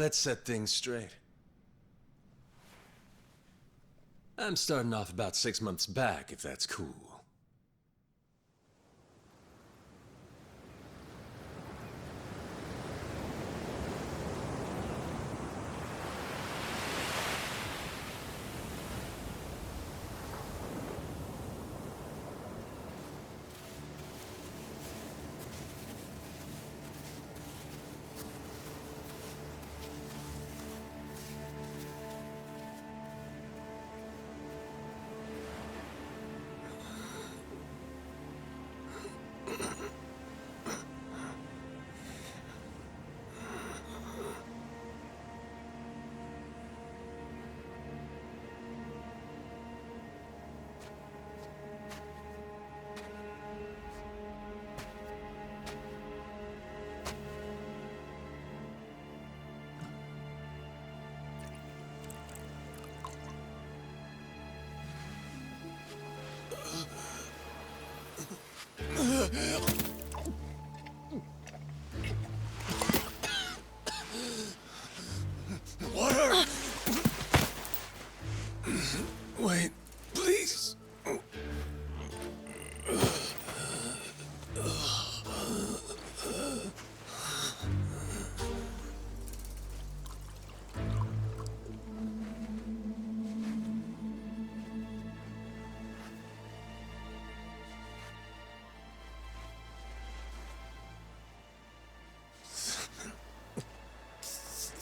let's set things straight. I'm starting off about 6 months back, if that's cool. Water! Wait, please.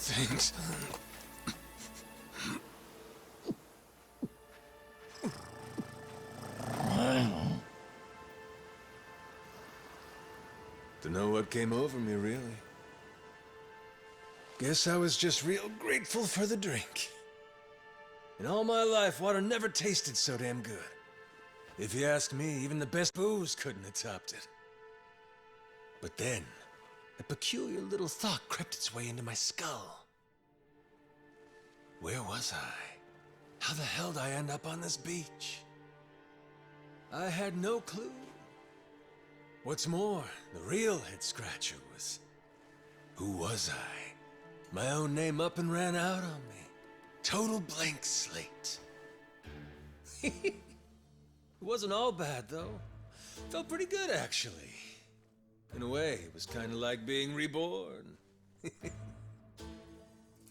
Thanks. Dunno what came over me, really. Guess I was just real grateful for the drink. In all my life, water never tasted so damn good. If you ask me, even the best booze couldn't have topped it. But then, a peculiar little thought crept its way into my skull. Where was I? How the hell did I end up on this beach? I had no clue. What's more, the real head-scratcher was... who was I? My own name up and ran out on me. Total blank slate. It wasn't all bad, though. Felt pretty good, actually. In a way, it was kind of like being reborn.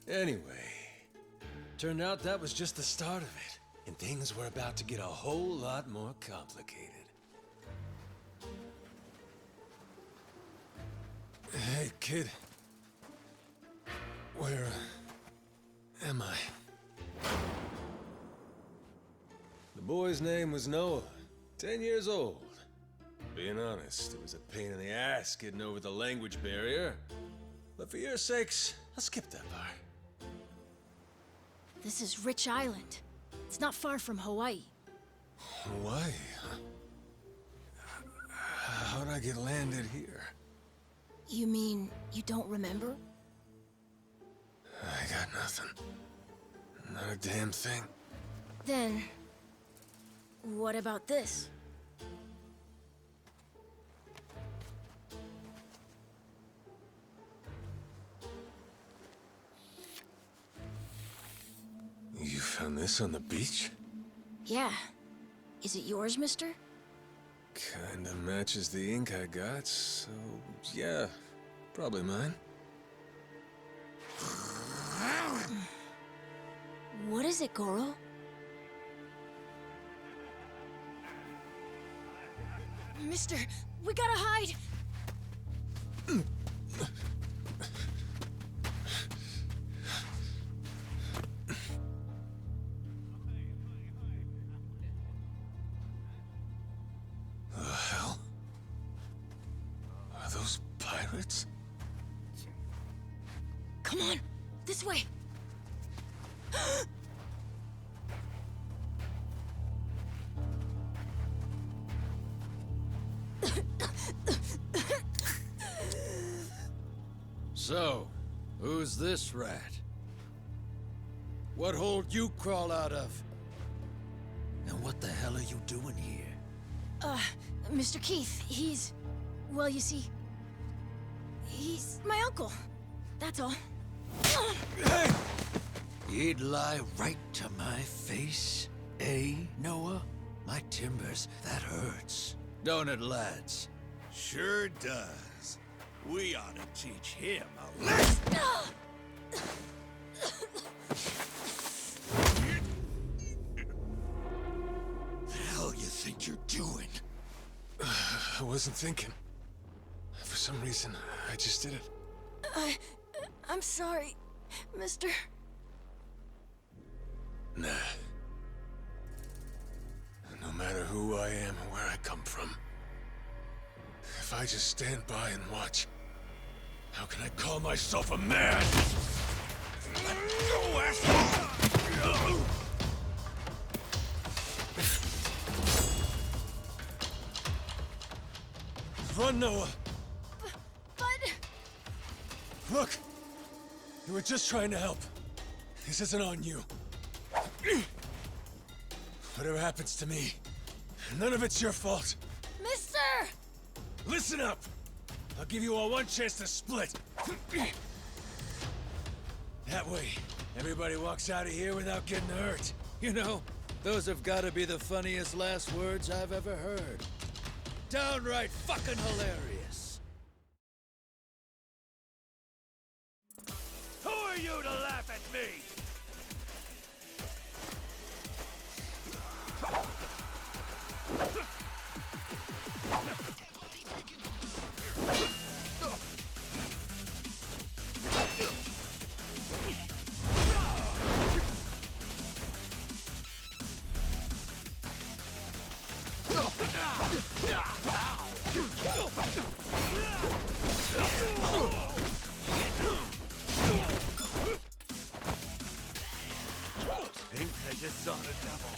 Anyway, turned out that was just the start of it, and things were about to get a whole lot more complicated. Hey, kid. Where am I? The boy's name was Noah, 10 years old. Being honest, it was a pain in the ass getting over the language barrier. But for your sakes, I'll skip that part. This is Rich Island. It's not far from Hawaii. Hawaii? How'd I get landed here? You mean you don't remember? I got nothing. Not a damn thing. Then, what about this? You found this on the beach? Yeah. Is it yours, mister? Kinda matches the ink I got, so yeah, probably mine. What is it, Goro? Mister, we gotta hide! The hell? Are those pirates? Come on, this way! So, who's this rat? What hole you crawl out of? And what the hell are you doing here? Mr. Keith, well, you see, he's my uncle. That's all. Hey! You'd lie right to my face, eh, Noah? My timbers, that hurts. Don't it, lads? Sure does. We ought to teach him a lesson. The hell you think you're doing? I wasn't thinking. For some reason, I just did it. I'm sorry, mister. Nah. No matter who I am or where I come from, if I just stand by and watch, how can I call myself a man? Go, asshole! Run, Noah! But... Look! You were just trying to help. This isn't on you. Whatever happens to me, none of it's your fault. Mister! Listen up! I'll give you all one chance to split. That way, everybody walks out of here without getting hurt. You know, those have got to be the funniest last words I've ever heard. Downright fucking hilarious. Who are you to laugh at me? Think I just saw the devil.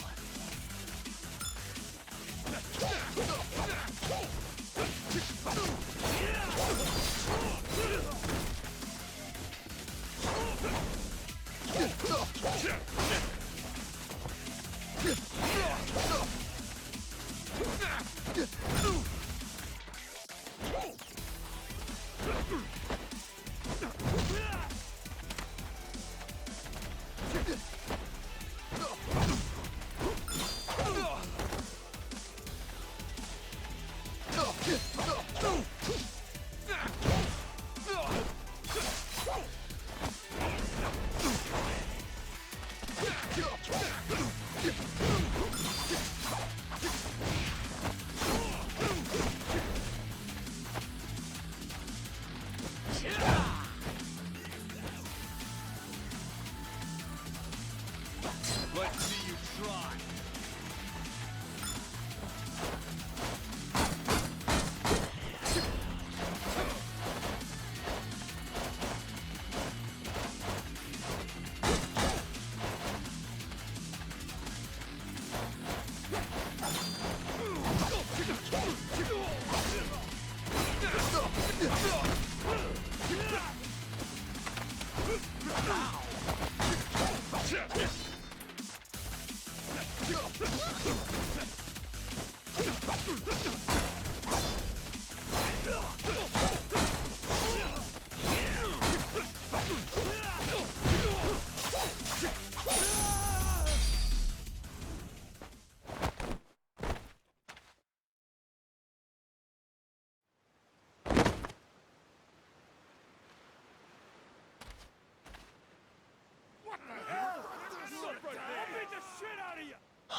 Let's see you try.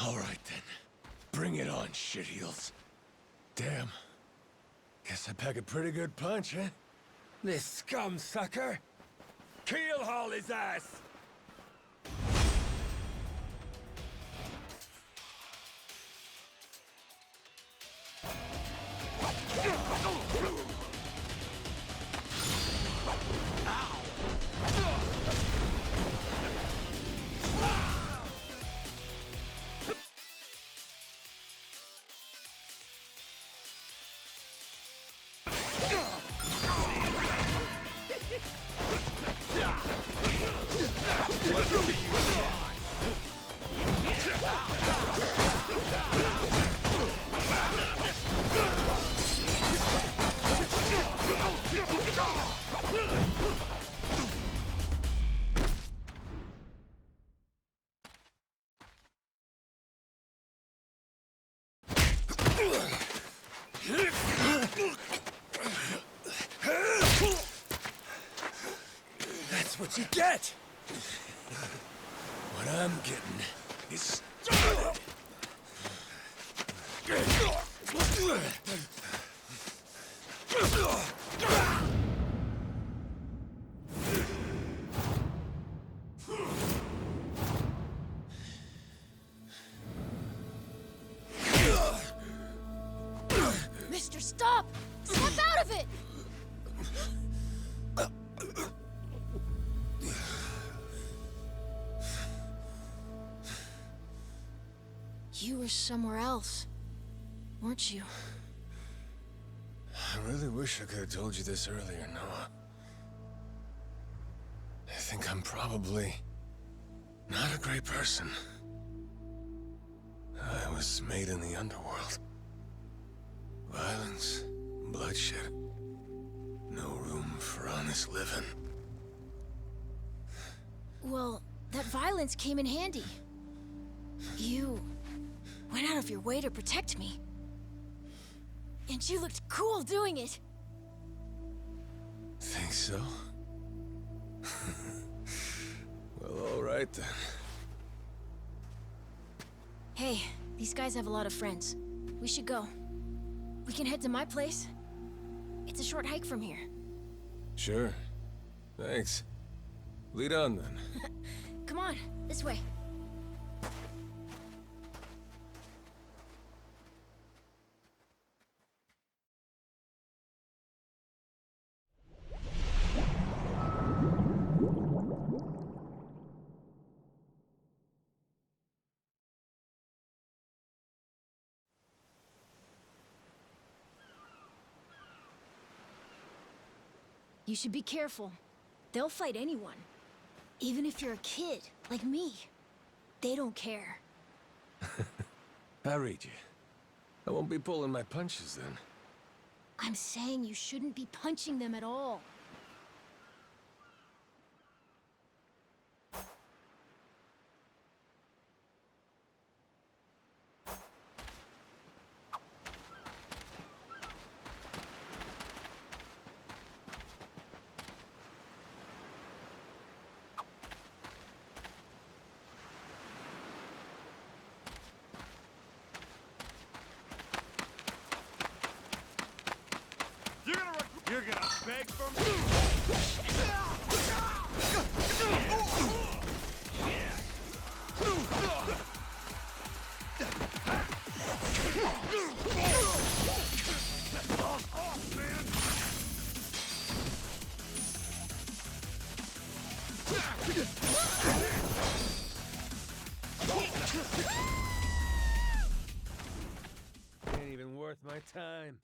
All right, then. Bring it on, shitheels. Damn. Guess I pack a pretty good punch, huh? This scum sucker! Keel haul his ass! What'd you get? What I'm getting is started. Mister, stop! Step out of it! You were somewhere else, weren't you? I really wish I could have told you this earlier, Noah. I think I'm probably not a great person. I was made in the underworld. Violence, bloodshed. No room for honest living. Well, that violence came in handy. You went out of your way to protect me. And you looked cool doing it. Think so? Well, all right then. Hey, these guys have a lot of friends. We should go. We can head to my place. It's a short hike from here. Sure. Thanks. Lead on then. Come on, this way. You should be careful. They'll fight anyone. Even if you're a kid, like me. They don't care. I read you. I won't be pulling my punches then. I'm saying you shouldn't be punching them at all. You're gonna beg for me? Ain't even worth my time.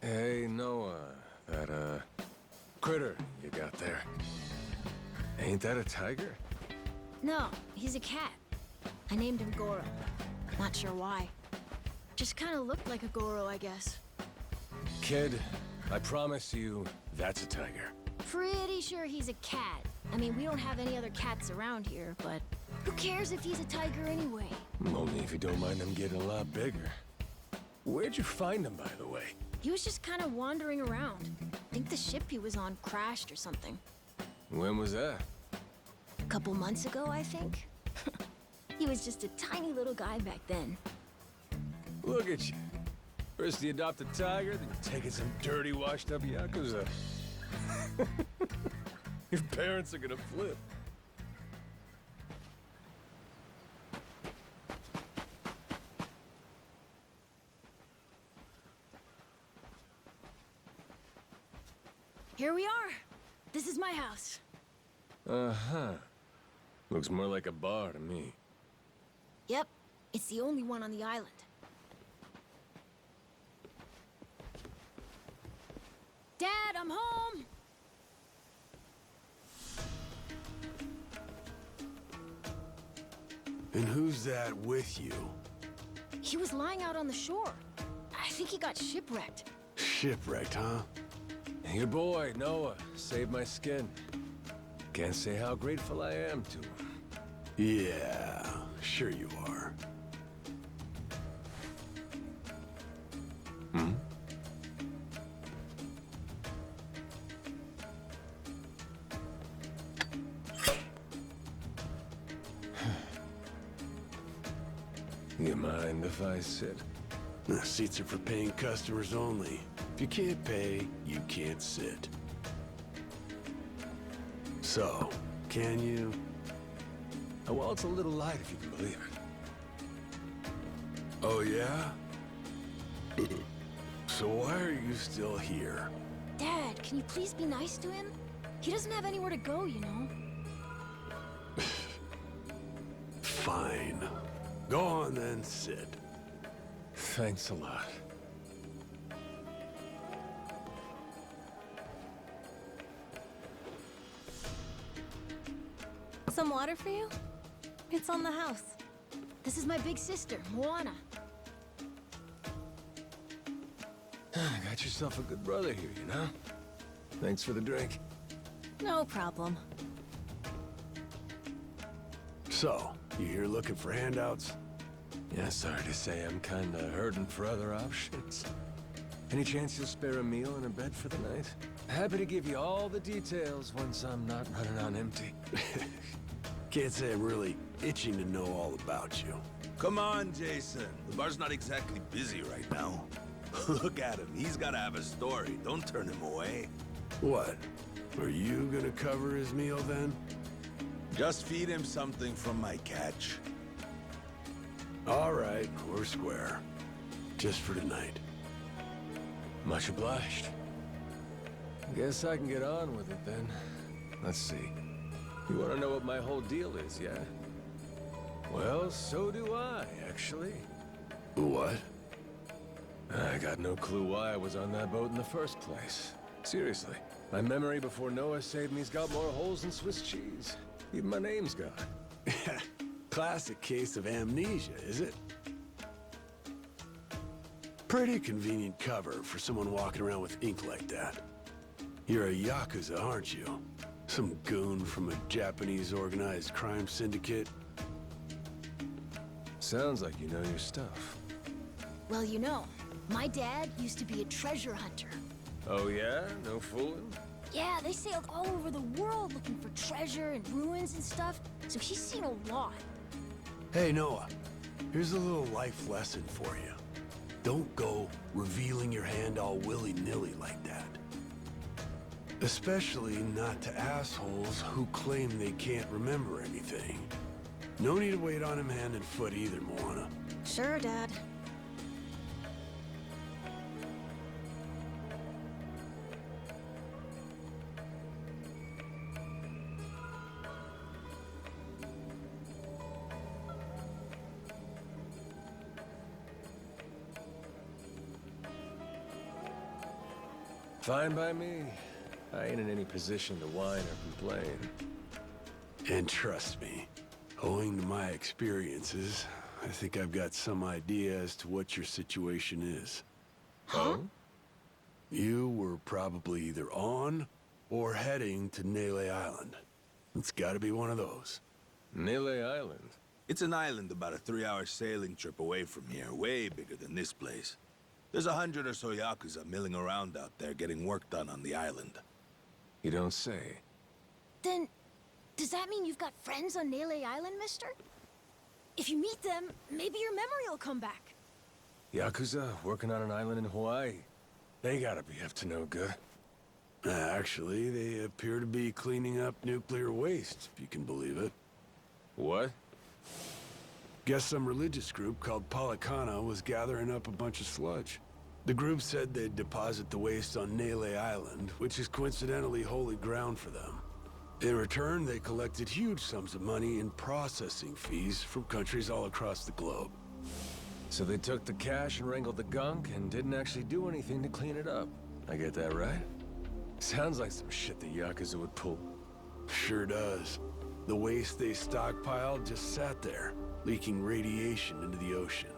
Hey, Noah, that, critter you got there. Ain't that a tiger? No, he's a cat. I named him Goro. Not sure why. Just kind of looked like a Goro, I guess. Kid, I promise you, that's a tiger. Pretty sure he's a cat. I mean, we don't have any other cats around here, but who cares if he's a tiger anyway? Only if you don't mind them getting a lot bigger. Where'd you find him, by the way? He was just kind of wandering around. I think the ship he was on crashed or something. When was that? A couple months ago, I think. He was just a tiny little guy back then. Look at you. First you adopt a tiger, then you're taking some dirty, washed-up Yakuza. Your parents are gonna flip. Here we are. This is my house. Uh-huh. Looks more like a bar to me. Yep, it's the only one on the island. Dad, I'm home! And who's that with you? He was lying out on the shore. I think he got shipwrecked. Shipwrecked, huh? Your boy, Noah, saved my skin. Can't say how grateful I am to him. Yeah, sure you are. Hmm? You mind if I sit? The seats are for paying customers only. If you can't pay, you can't sit. So, can you? Oh, well, it's a little light if you can believe it. Oh, yeah? So why are you still here? Dad, can you please be nice to him? He doesn't have anywhere to go, you know? Fine. Go on then, sit. Thanks a lot. Some water for you? It's on the house. This is my big sister, Moana. Got yourself a good brother here, you know? Thanks for the drink. No problem. So, you here looking for handouts? Yeah, sorry to say I'm kinda hurting for other options. Any chance you'll spare a meal and a bed for the night? Happy to give you all the details once I'm not running on empty. Can't say I'm really itching to know all about you. Come on, Jason. The bar's not exactly busy right now. Look at him. He's gotta have a story. Don't turn him away. What? Are you gonna cover his meal then? Just feed him something from my catch. All right, we're square. Just for tonight. Much obliged. Guess I can get on with it then. Let's see. You want to know what my whole deal is, yeah? Well, so do I, actually. What? I got no clue why I was on that boat in the first place. Seriously. My memory before Noah saved me's got more holes than Swiss cheese. Even my name's gone. Classic case of amnesia, is it? Pretty convenient cover for someone walking around with ink like that. You're a Yakuza, aren't you? Some goon from a Japanese organized crime syndicate? Sounds like you know your stuff. Well, you know, my dad used to be a treasure hunter. Oh yeah? No fooling? Yeah, they sailed all over the world looking for treasure and ruins and stuff, so he's seen a lot. Hey, Noah. Here's a little life lesson for you. Don't go revealing your hand all willy-nilly like that. Especially not to assholes who claim they can't remember anything. No need to wait on him hand and foot either, Moana. Sure, Dad. Fine by me. I ain't in any position to whine or complain. And trust me, owing to my experiences, I think I've got some idea as to what your situation is. Huh? You were probably either on or heading to Nele Island. It's gotta be one of those. Nele Island? It's an island about a 3-hour sailing trip away from here, way bigger than this place. There's 100 or so Yakuza milling around out there getting work done on the island. You don't say. Then, does that mean you've got friends on Nele Island, mister? If you meet them, maybe your memory will come back. Yakuza working on an island in Hawaii. They gotta be up to no good. Actually, they appear to be cleaning up nuclear waste, if you can believe it. What? Guess some religious group called Policana was gathering up a bunch of sludge. The group said they'd deposit the waste on Nele Island, which is coincidentally holy ground for them. In return, they collected huge sums of money in processing fees from countries all across the globe. So they took the cash and wrangled the gunk and didn't actually do anything to clean it up. I get that right? Sounds like some shit the Yakuza would pull. Sure does. The waste they stockpiled just sat there, leaking radiation into the ocean.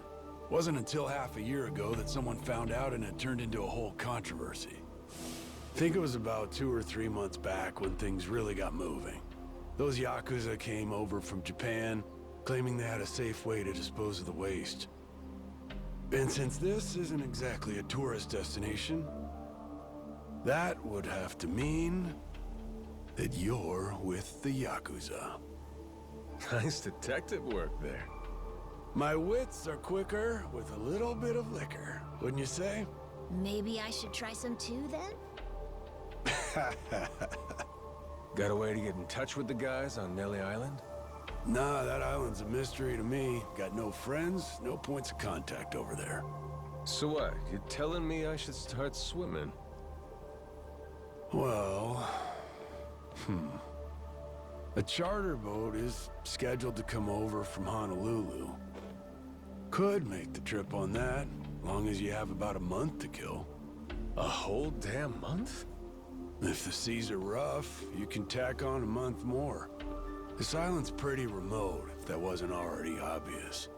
Wasn't until half a year ago that someone found out and it turned into a whole controversy. Think it was about 2 or 3 months back when things really got moving. Those Yakuza came over from Japan, claiming they had a safe way to dispose of the waste. And since this isn't exactly a tourist destination, that would have to mean that you're with the Yakuza. Nice detective work there. My wits are quicker with a little bit of liquor, wouldn't you say? Maybe I should try some too, then? Got a way to get in touch with the guys on Nelly Island? Nah, that island's a mystery to me. Got no friends, no points of contact over there. So what? You're telling me I should start swimming? Well... A charter boat is scheduled to come over from Honolulu. Could make the trip on that, long as you have about a month to kill. A whole damn month? If the seas are rough, you can tack on a month more. This island's pretty remote, if that wasn't already obvious.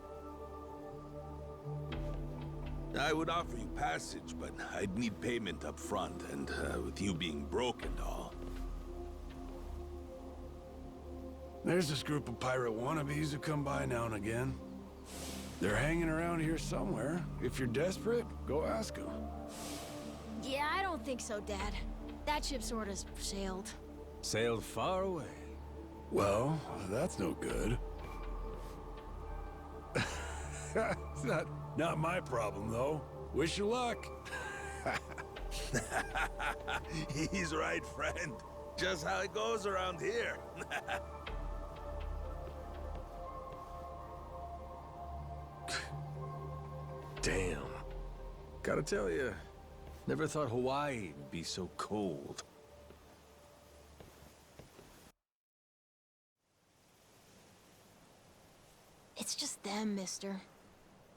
I would offer you passage, but I'd need payment up front, and with you being broke and all. There's this group of pirate wannabes who come by now and again. They're hanging around here somewhere. If you're desperate, go ask them. Yeah, I don't think so, Dad. That ship sort of sailed. Sailed far away. Well, that's no good. It's not my problem, though. Wish you luck. He's right, friend. Just how it goes around here. Damn. Gotta tell you, never thought Hawaii would be so cold. It's just them, mister.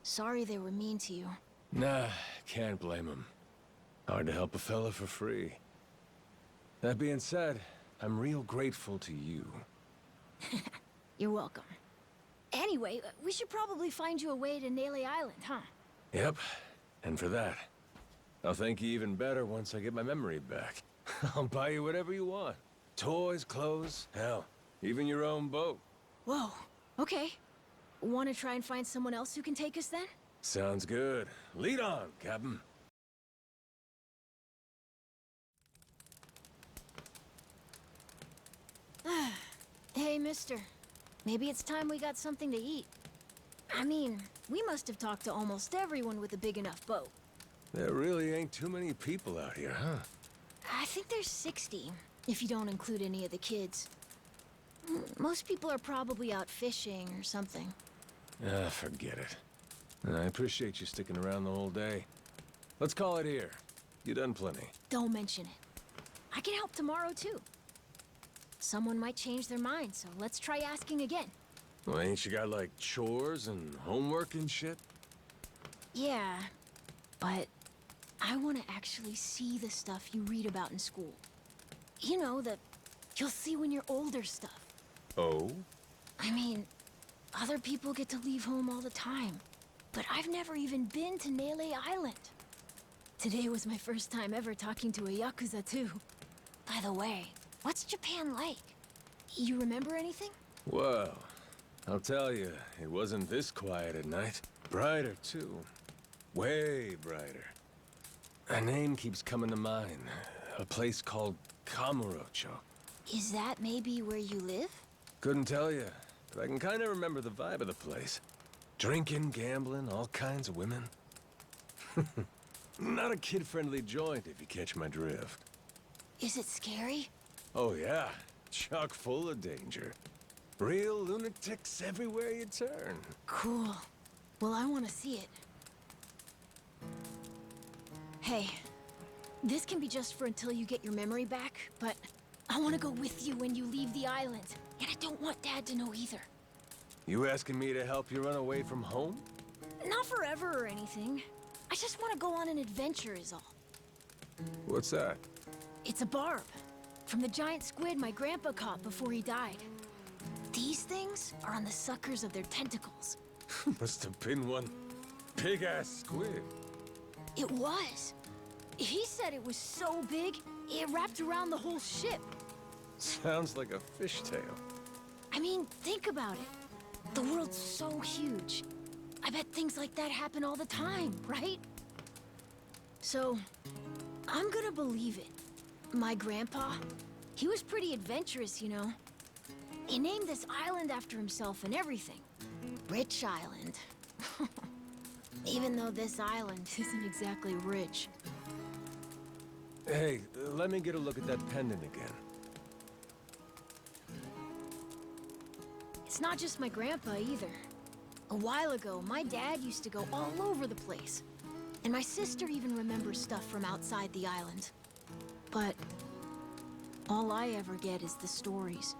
Sorry they were mean to you. Nah, can't blame him. Hard to help a fella for free. That being said, I'm real grateful to you. You're welcome. Anyway, we should probably find you a way to Nele Island, huh? Yep, and for that, I'll thank you even better once I get my memory back. I'll buy you whatever you want. Toys, clothes, hell, even your own boat. Whoa, okay. Want to try and find someone else who can take us then? Sounds good. Lead on, Captain. Hey, mister. Maybe it's time we got something to eat. I mean, we must have talked to almost everyone with a big enough boat. There really ain't too many people out here, huh? I think there's 60, if you don't include any of the kids. Most people are probably out fishing or something. Ah, forget it. I appreciate you sticking around the whole day. Let's call it here. You done plenty. Don't mention it. I can help tomorrow, too. Someone might change their mind, so let's try asking again. Well, ain't you got, like, chores and homework and shit? Yeah, but I want to actually see the stuff you read about in school. You know, the you'll see when you're older stuff. Oh? I mean, other people get to leave home all the time, but I've never even been to Nele Island. Today was my first time ever talking to a Yakuza, too. By the way, what's Japan like? You remember anything? Well, I'll tell you, it wasn't this quiet at night. Brighter, too. Way brighter. A name keeps coming to mind. A place called Kamurocho. Is that maybe where you live? Couldn't tell you, but I can kind of remember the vibe of the place. Drinking, gambling, all kinds of women. Not a kid-friendly joint, if you catch my drift. Is it scary? Oh yeah, chock full of danger. Real lunatics everywhere you turn. Cool. Well, I want to see it. Hey, this can be just for until you get your memory back, but I want to go with you when you leave the island, and I don't want Dad to know either. You asking me to help you run away from home? Not forever or anything. I just want to go on an adventure is all. What's that? It's a barb. From the giant squid my grandpa caught before he died. These things are on the suckers of their tentacles. Must have been one big-ass squid. It was. He said it was so big, it wrapped around the whole ship. Sounds like a fishtail. I mean, think about it. The world's so huge. I bet things like that happen all the time, right? So, I'm gonna believe it. My grandpa, he was pretty adventurous, you know. He named this island after himself and everything. Rich Island. Even though this island isn't exactly rich. Hey, let me get a look at that pendant again. It's not just my grandpa either. A while ago, my dad used to go all over the place. And my sister even remembers stuff from outside the island. But all I ever get is the stories.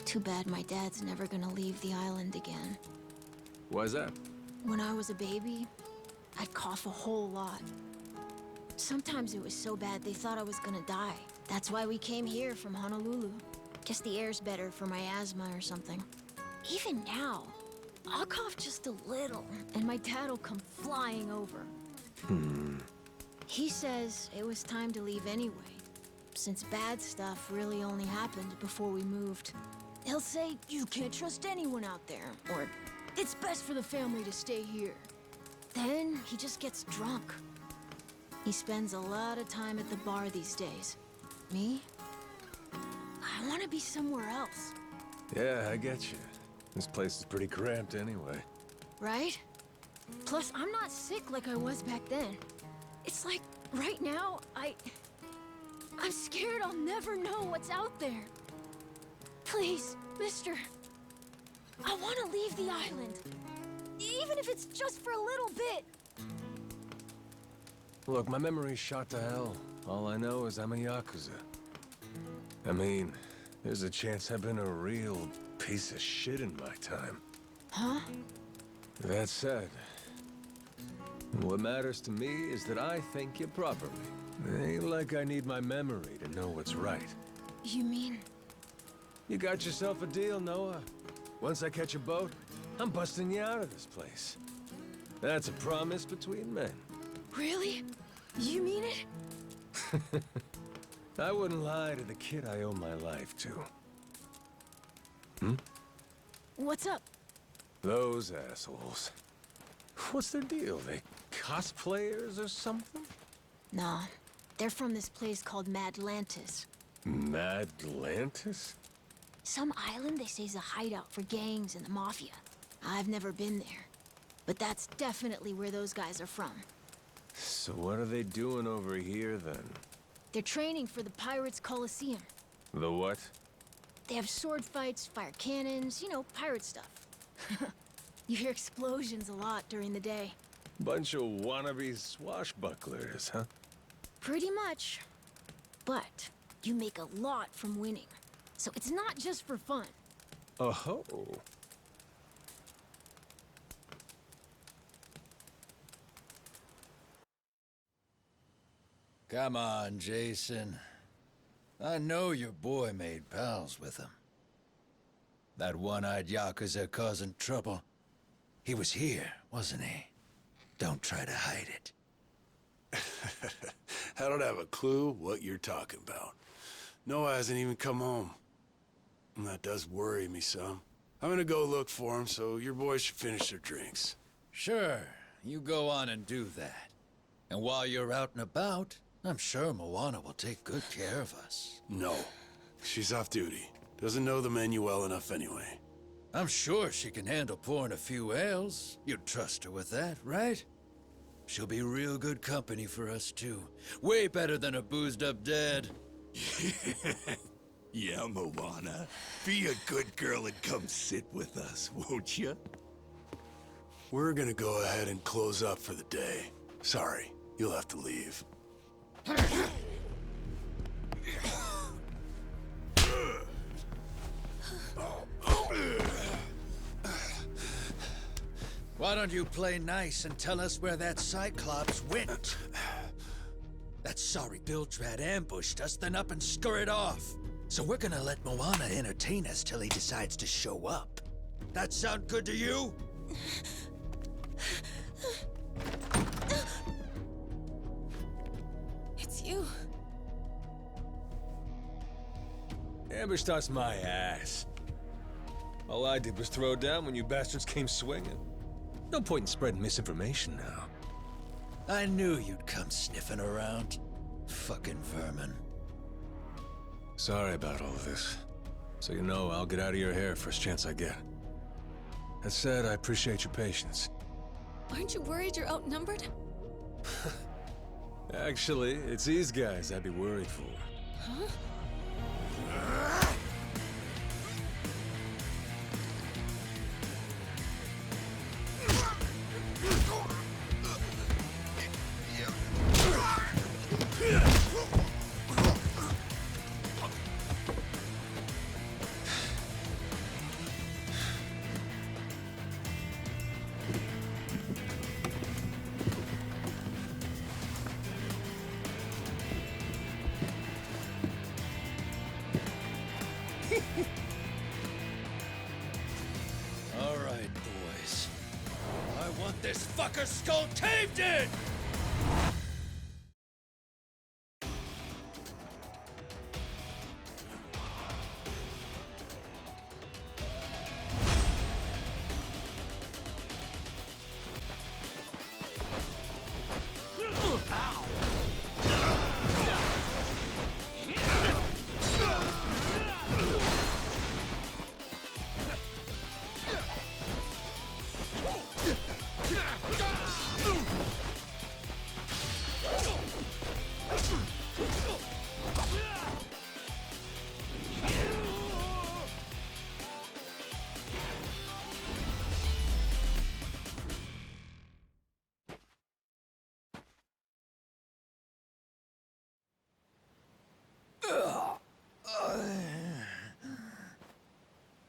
Too bad my dad's never gonna leave the island again. Why's that? When I was a baby, I'd cough a whole lot. Sometimes it was so bad they thought I was gonna die. That's why we came here from Honolulu. Guess the air's better for my asthma or something. Even now, I'll cough just a little, and my dad'll come flying over. He says it was time to leave anyway, since bad stuff really only happened before we moved. He'll say, you can't trust anyone out there, or it's best for the family to stay here. Then he just gets drunk. He spends a lot of time at the bar these days. Me? I want to be somewhere else. Yeah, I get you. This place is pretty cramped anyway. Right? Plus, I'm not sick like I was back then. It's like, right now, I'm scared I'll never know what's out there. Please, mister. I want to leave the island. Even if it's just for a little bit. Look, my memory's shot to hell. All I know is I'm a Yakuza. I mean, there's a chance I've been a real piece of shit in my time. Huh? That said, what matters to me is that I think you properly. It ain't like I need my memory to know what's right. You mean? You got yourself a deal, Noah. Once I catch a boat, I'm busting you out of this place. That's a promise between men. Really? You mean it? I wouldn't lie to the kid I owe my life to. What's up? Those assholes. What's their deal? They cosplayers or something? Nah. They're from this place called Madlantis. Madlantis? Some island they say's a hideout for gangs and the mafia. I've never been there. But that's definitely where those guys are from. So what are they doing over here, then? They're training for the Pirates Coliseum. The what? They have sword fights, fire cannons, you know, pirate stuff. You hear explosions a lot during the day. Bunch of wannabe swashbucklers, huh? Pretty much. But you make a lot from winning. So it's not just for fun. Oh-ho. Come on, Jason. I know your boy made pals with him. That one-eyed Yakuza causing trouble. He was here, wasn't he? Don't try to hide it. I don't have a clue what you're talking about. Noah hasn't even come home. And that does worry me some. I'm gonna go look for him, so your boys should finish their drinks. Sure, you go on and do that. And while you're out and about, I'm sure Moana will take good care of us. No. She's off duty. Doesn't know the menu well enough anyway. I'm sure she can handle pouring a few ales. You'd trust her with that, right? She'll be real good company for us, too. Way better than a boozed-up dad. Yeah, Moana. Be a good girl and come sit with us, won't you? We're gonna go ahead and close up for the day. Sorry, you'll have to leave. Why don't you play nice and tell us where that Cyclops went? That sorry Biltrat ambushed us, then up and scurried off. So we're gonna let Moana entertain us till he decides to show up. That sound good to you? Ambushed us my ass. All I did was throw down when you bastards came swinging. No point in spreading misinformation now. I knew you'd come sniffing around. Fucking vermin. Sorry about all of this. So you know, I'll get out of your hair first chance I get. That said, I appreciate your patience. Aren't you worried you're outnumbered? Actually, it's these guys I'd be worried for. Huh? All right, boys. I want this fucker skull caved in!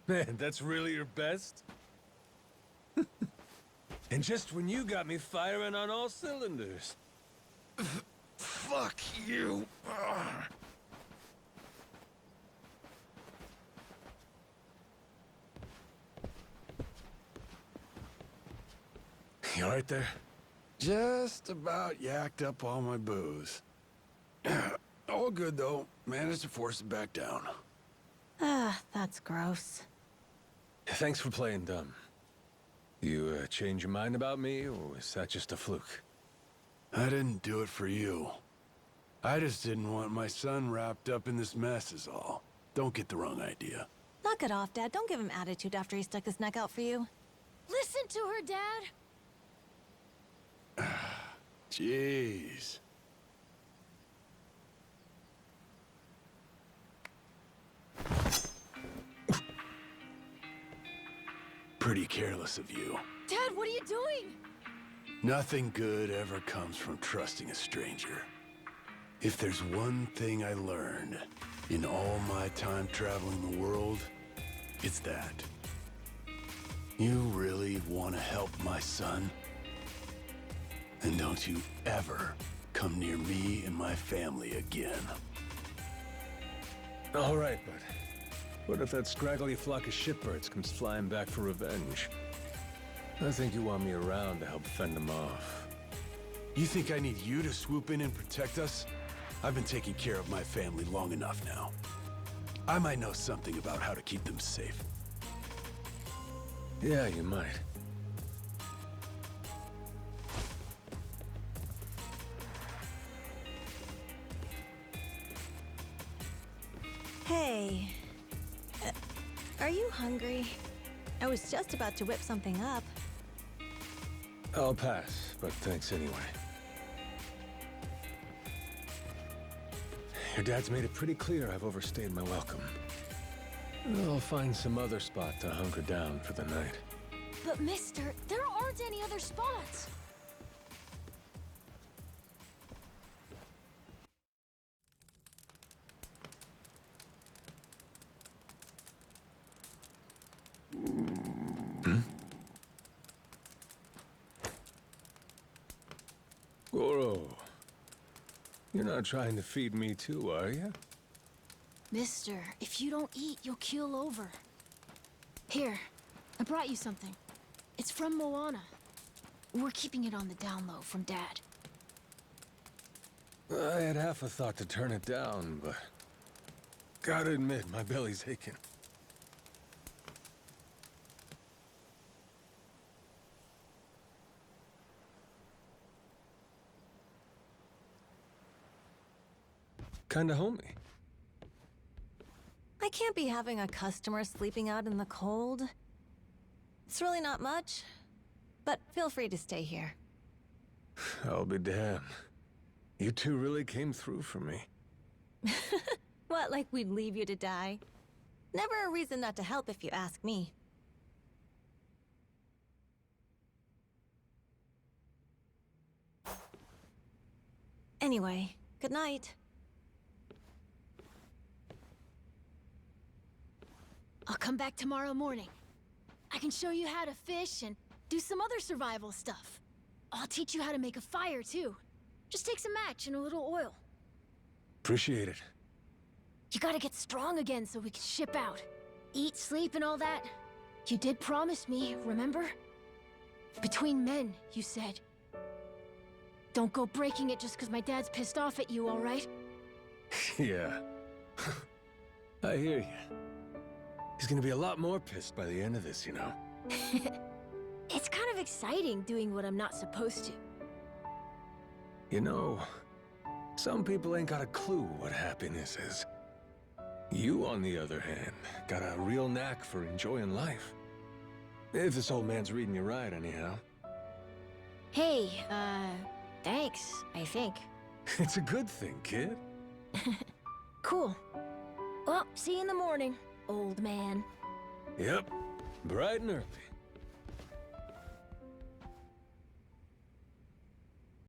Man, that's really your best? And just when you got me firing on all cylinders. Fuck you! You alright there? Just about yacked up all my booze. All good, though. Managed to force it back down. Ah, that's gross. Thanks for playing dumb. You change your mind about me, or is that just a fluke? I didn't do it for you. I just didn't want my son wrapped up in this mess is all. Don't get the wrong idea. Knock it off, Dad. Don't give him attitude after he stuck his neck out for you. Listen to her, Dad. Jeez. Pretty careless of you. Dad, what are you doing? Nothing good ever comes from trusting a stranger. If there's one thing I learned in all my time traveling the world, it's that. You really want to help my son? Then don't you ever come near me and my family again. All right, but what if that scraggly flock of shitbirds comes flying back for revenge? I think you want me around to help fend them off. You think I need you to swoop in and protect us? I've been taking care of my family long enough now. I might know something about how to keep them safe. Yeah, you might. Hey. Are you hungry? I was just about to whip something up. I'll pass, but thanks anyway. Your dad's made it pretty clear I've overstayed my welcome. I'll find some other spot to hunker down for the night. But mister, there aren't any other spots. Goro, you're not trying to feed me too, are you? Mister, if you don't eat, you'll keel over. Here, I brought you something. It's from Moana. We're keeping it on the down low from Dad. I had half a thought to turn it down, but Gotta admit, my belly's aching. Kinda homey. I can't be having a customer sleeping out in the cold. It's really not much, but feel free to stay here. I'll be damned. You two really came through for me. What, like we'd leave you to die? Never a reason not to help if you ask me. Anyway, good night. I'll come back tomorrow morning. I can show you how to fish and do some other survival stuff. I'll teach you how to make a fire, too. Just takes a match and a little oil. Appreciate it. You gotta get strong again so we can ship out. Eat, sleep, and all that. You did promise me, remember? Between men, you said. Don't go breaking it just because my dad's pissed off at you, all right? Yeah. I hear you. He's gonna be a lot more pissed by the end of this, you know? It's kind of exciting doing what I'm not supposed to. You know, some people ain't got a clue what happiness is. You, on the other hand, got a real knack for enjoying life. If this old man's reading you right, anyhow. Hey, thanks, I think. It's a good thing, kid. Cool. Well, see you in the morning, old man. Yep, bright and early.